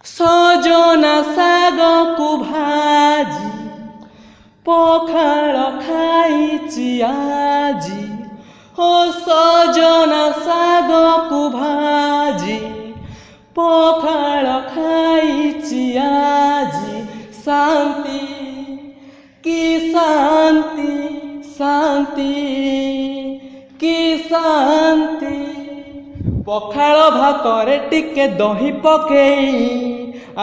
सजना शागको भाजी पखाळ खाइछि आजी हो सजना शागको भाजी पखाळ खाइछि आजी शान्ति कि शान्ति शान्ति कि शान्ति पखाळ भातरे टिके दही पकेई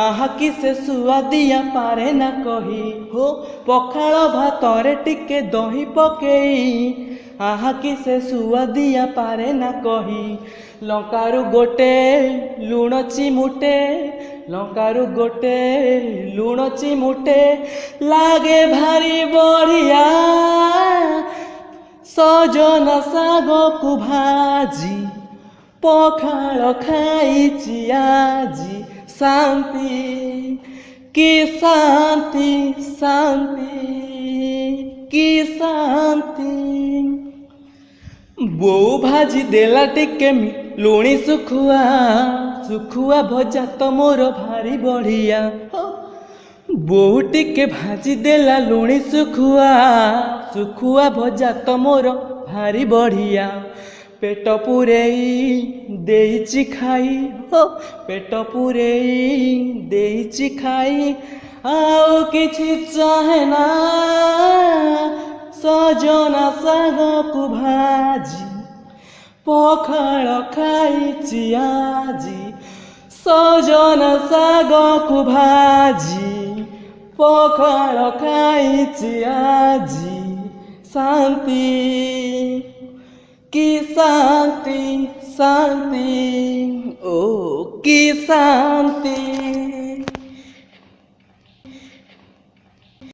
आहा कि से सुआदिया पारे ना कही हो पखाळ भातरे टिके दही पकेई आहा कि से सुआदिया पारे ना कही लंकारु गोटे लुण चिमुटे लंकारु गोटे लुण चिमुटे लागे भारी बढ़िया सजना शागको भाजी पखाळ खाइछि आजी शान्ति कि शान्ति शान्ति कि शान्ति बोऊ भाजी देला टिके लुणी सुखुआ सुखुआ भजा तो मोर भारी बढ़िया बोऊ टिके भाजी देला लुणी सुखुआ सुखुआ भजा तो मोर भारी बढ़िया पेट पुरेई देइछि खाई हो पेट पुरेई देइछि खाई आउ किछि चाहे ना सजना शागको भाजी पखाळ खाइछि आजी सजना शागको भाजी पखाळ खाइछि आजी शान्ति कि शान्ति शान्ति ओ कि शान्ति।